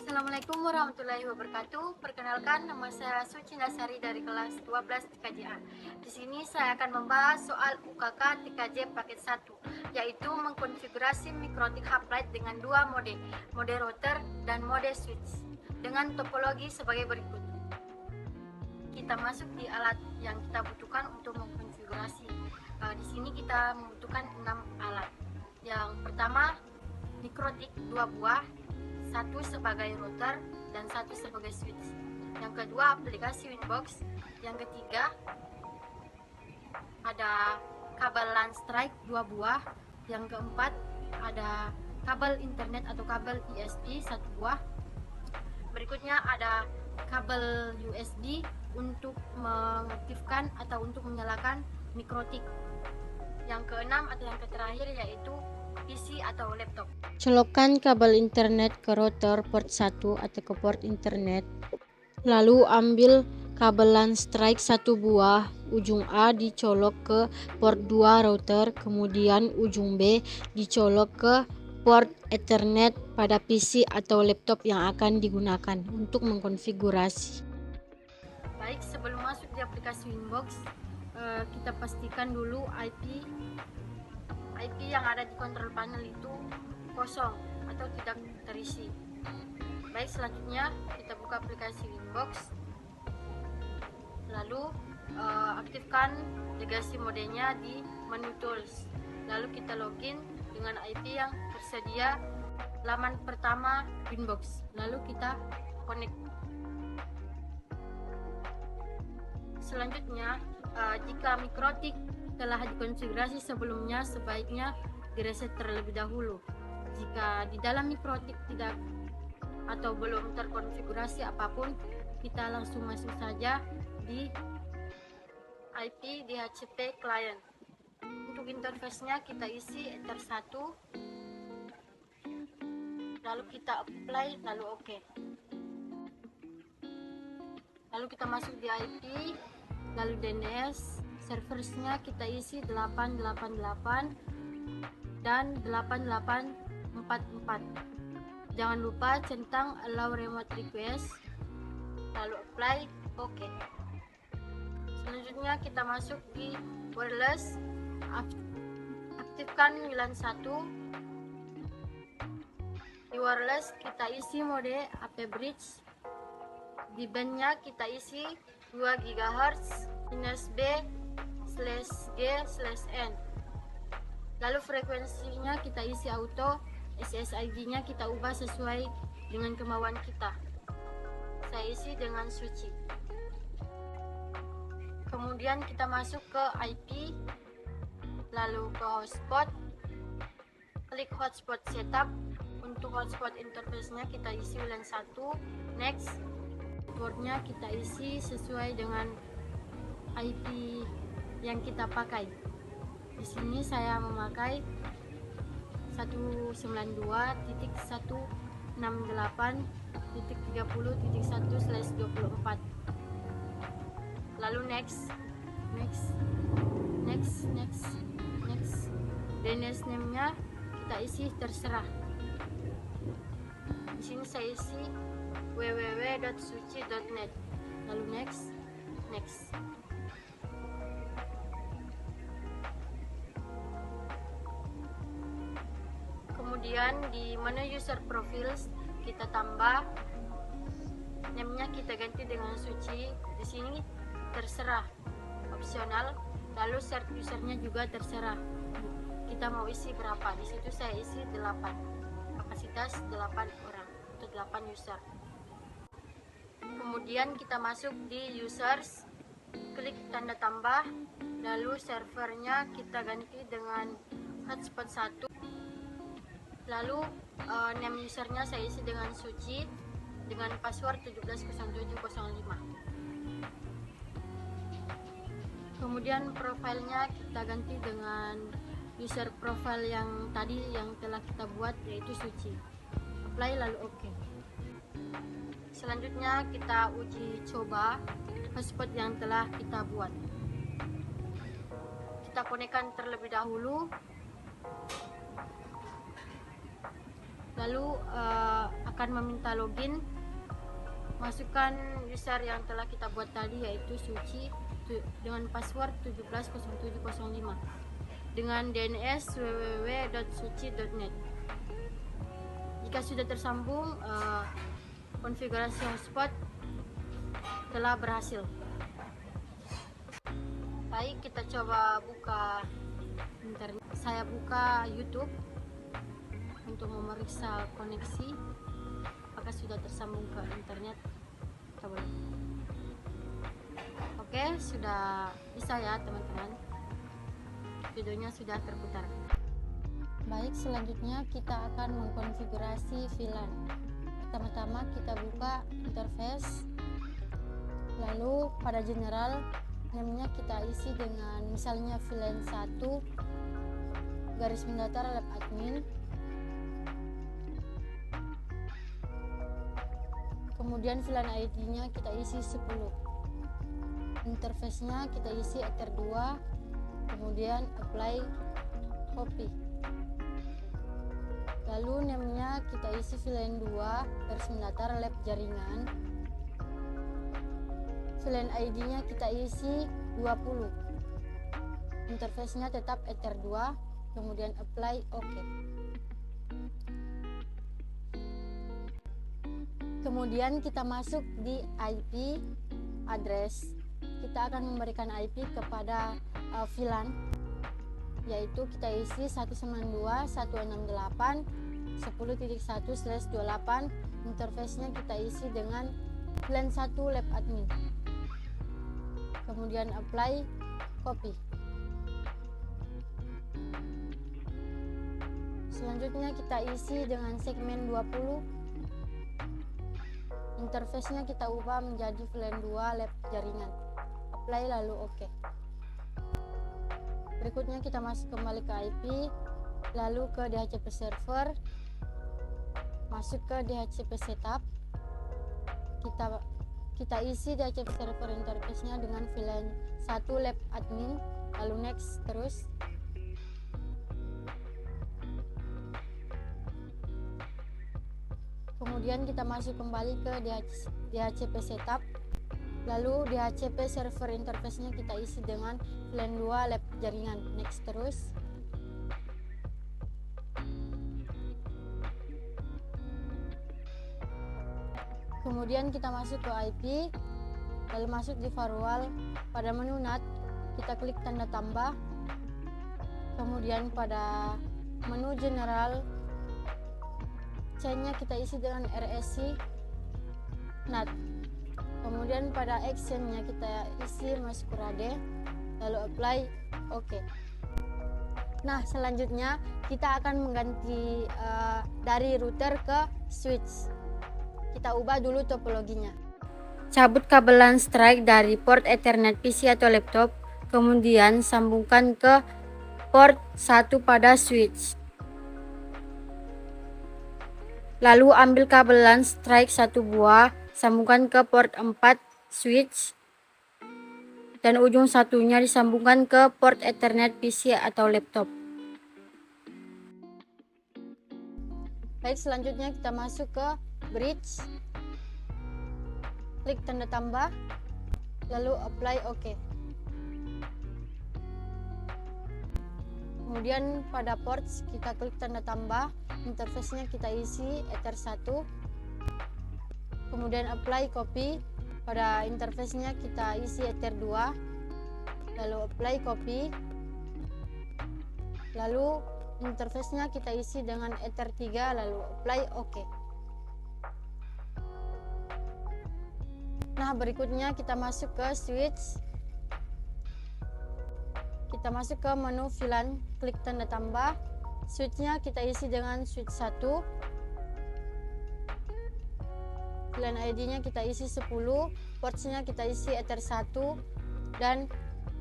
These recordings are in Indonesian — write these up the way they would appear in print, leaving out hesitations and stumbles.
Assalamualaikum warahmatullahi wabarakatuh. Perkenalkan, nama saya Suci Nasari dari kelas 12 TKJ-A. Di sini saya akan membahas soal UKK TKJ paket 1, yaitu mengkonfigurasi mikrotik uplight dengan dua mode router dan mode switch, dengan topologi sebagai berikut. Kita masuk di alat yang kita butuhkan untuk mengkonfigurasi. Di sini kita membutuhkan 6 alat. Yang pertama, mikrotik 2 buah, satu sebagai router dan satu sebagai switch. Yang kedua, aplikasi Winbox. Yang ketiga, ada kabel LAN strike 2 buah. Yang keempat, ada kabel internet atau kabel ISP 1 buah. Berikutnya ada kabel USB untuk mengaktifkan atau untuk menyalakan mikrotik. Yang keenam atau yang terakhir yaitu PC atau laptop. Colokkan kabel internet ke router port 1 atau ke port internet. Lalu ambil kabel LAN strike 1 buah, ujung A dicolok ke port 2 router, kemudian ujung B dicolok ke port Ethernet pada PC atau laptop yang akan digunakan untuk mengkonfigurasi. Baik, sebelum masuk di aplikasi Winbox, kita pastikan dulu IP yang ada di control panel itu kosong atau tidak terisi. Baik, selanjutnya kita buka aplikasi Winbox, lalu aktifkan legasi modenya di menu tools, lalu kita login dengan IP yang tersedia laman pertama Winbox, lalu kita connect. Selanjutnya, jika mikrotik telah dikonfigurasi sebelumnya, sebaiknya direset terlebih dahulu. Jika di dalam mikrotik tidak atau belum terkonfigurasi apapun, kita langsung masuk saja di IP DHCP client. Untuk interface-nya kita isi enter 1, lalu kita apply, lalu OK. Lalu kita masuk di IP, lalu DNS, serversnya kita isi 888 dan 8844. Jangan lupa centang allow remote request, lalu apply, OK. Selanjutnya kita masuk di wireless, aktifkan WLAN 1. Di wireless kita isi mode AP bridge, di bandnya kita isi 2 GHz -B/G/N. Lalu frekuensinya kita isi auto, SSID-nya kita ubah sesuai dengan kemauan kita. Saya isi dengan suci. Kemudian kita masuk ke IP, lalu ke hotspot, klik hotspot setup. Untuk hotspot interface-nya kita isi WLAN 1, next. Portnya kita isi sesuai dengan IP yang kita pakai. Di sini saya memakai 192.168.30.1/24. Lalu next. DNS name-nya kita isi terserah. Di sini saya isi www.suci.net. Lalu next. Kemudian di menu user profiles kita tambah name-nya, kita ganti dengan suci. Di sini terserah, opsional. Lalu share usernya juga terserah. Kita mau isi berapa? Di situ saya isi 8. Kapasitas 8 orang atau 8 user. Kemudian kita masuk di users, klik tanda tambah, lalu servernya kita ganti dengan hotspot 1. Lalu name usernya saya isi dengan suci dengan password 170705. Kemudian profilnya kita ganti dengan user profile yang tadi yang telah kita buat, yaitu suci. Apply lalu OK. Selanjutnya kita uji coba hotspot yang telah kita buat. Kita konekkan terlebih dahulu, lalu akan meminta login. Masukkan user yang telah kita buat tadi, yaitu Suci, dengan password 170705 dengan DNS www.suci.net. Jika sudah tersambung, konfigurasi hotspot telah berhasil. Baik, kita coba buka internet. Saya buka YouTube untuk memeriksa koneksi apakah sudah tersambung ke internet. Coba. Oke, sudah bisa ya teman-teman. Videonya sudah terputar. Baik, selanjutnya kita akan mengkonfigurasi VLAN. Pertama-tama kita buka interface, lalu pada general namanya kita isi dengan misalnya VLAN 1 garis mendatar lab admin. Kemudian VLAN ID-nya kita isi 10. Interface-nya kita isi ether 2, kemudian apply copy. Lalu namanya kita isi VLAN 2 garis mendatar lab jaringan. VLAN ID-nya kita isi 20. Interface-nya tetap ether 2, kemudian apply OK. Kemudian kita masuk di IP address. Kita akan memberikan IP kepada VLAN, yaitu kita isi 192.168.10.1/28. Interface-nya kita isi dengan VLAN 1 lab admin. Kemudian apply copy. Selanjutnya kita isi dengan segmen 20. Interface-nya kita ubah menjadi VLAN 2 lab jaringan. Apply lalu OK. Berikutnya kita masuk kembali ke IP, lalu ke DHCP server, masuk ke DHCP setup. Kita isi DHCP server interface-nya dengan VLAN 1 lab admin, lalu next terus. Kemudian kita masuk kembali ke DHCP setup, lalu DHCP server interface-nya kita isi dengan VLAN 2 lab jaringan, next terus. Kemudian kita masuk ke IP, lalu masuk di firewall. Pada menu NAT kita klik tanda tambah, kemudian pada menu general chain-nya kita isi dengan RSC NAT. Kemudian pada action-nya kita isi masquerade, lalu apply OK. Nah, selanjutnya kita akan mengganti dari router ke switch. Kita ubah dulu topologinya. Cabut kabel LAN strike dari port Ethernet PC atau laptop, kemudian sambungkan ke port 1 pada switch. Lalu ambil kabel LAN strike 1 buah, sambungkan ke port 4 switch, dan ujung satunya disambungkan ke port Ethernet PC atau laptop. Baik, selanjutnya kita masuk ke bridge, klik tanda tambah, lalu apply OK. Kemudian pada ports kita klik tanda tambah, interface-nya kita isi ether 1, kemudian apply copy. Pada interface-nya kita isi ether 2, lalu apply copy, lalu interface-nya kita isi dengan ether 3, lalu apply OK. Nah, berikutnya kita masuk ke switch. Kita masuk ke menu VLAN, klik tanda tambah, switch-nya kita isi dengan switch 1, VLAN ID-nya kita isi 10, ports-nya kita isi ether 1 dan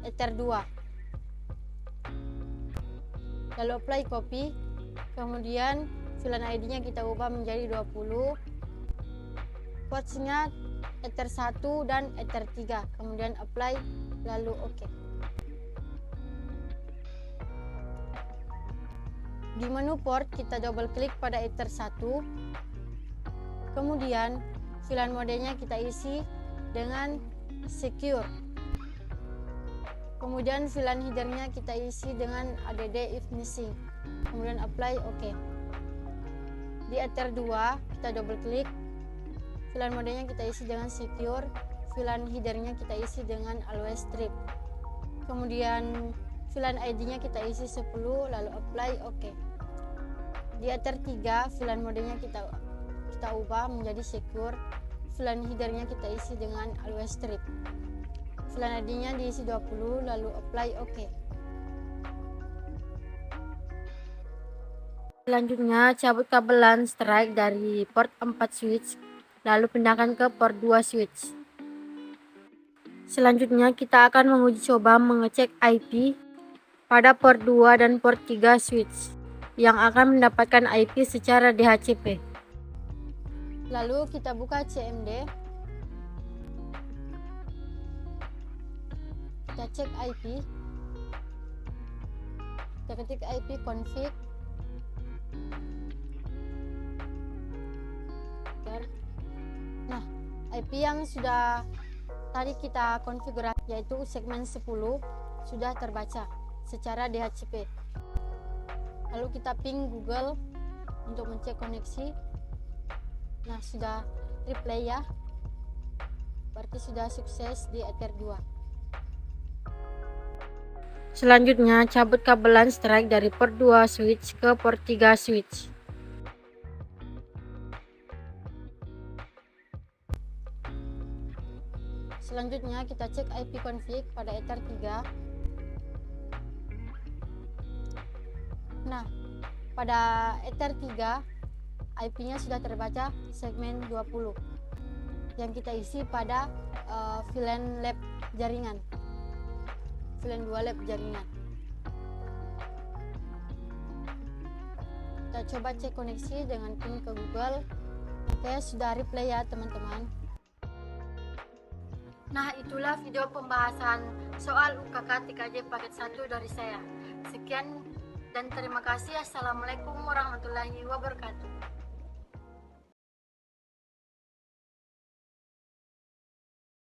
ether 2, lalu apply copy. Kemudian VLAN ID-nya kita ubah menjadi 20, ports-nya ether 1 dan ether 3, kemudian apply lalu OK. Di menu port kita double klik pada ether 1, Kemudian VLAN modenya kita isi dengan secure. Kemudian VLAN headernya kita isi dengan add if missing. Kemudian apply OK. Di Ether 2 kita double klik. VLAN modenya kita isi dengan secure. VLAN headernya kita isi dengan always strip. Kemudian VLAN ID-nya kita isi 10, lalu apply OK. Di Ether 3 VLAN modenya kita ubah menjadi secure. VLAN headernya kita isi dengan always strip. VLAN ID-nya diisi 20, lalu apply OK. Selanjutnya cabut kabel LAN strike dari port 4 switch, lalu pindahkan ke port 2 switch. Selanjutnya kita akan menguji coba mengecek IP pada port 2 dan port 3 switch yang akan mendapatkan IP secara DHCP. Lalu kita buka CMD. Kita cek IP. Kita ketik IP config. Nah, IP yang sudah tadi kita konfigurasi yaitu segmen 10 sudah terbaca secara DHCP. Lalu kita ping Google untuk mencek koneksi. Nah, sudah replay ya. Berarti sudah sukses di Ether 2. Selanjutnya cabut kabel LAN strike dari port 2 switch ke port 3 switch. Selanjutnya kita cek IP config pada Ether 3. Nah, pada Ether 3 IP-nya sudah terbaca segmen 20 yang kita isi pada VLAN lab jaringan. VLAN 2 lab jaringan. Kita coba cek koneksi dengan ping ke Google. Oke, sudah replay ya teman-teman. Nah, itulah video pembahasan soal UKK TKJ paket 1 dari saya. Sekian dan terima kasih. Assalamualaikum warahmatullahi wabarakatuh.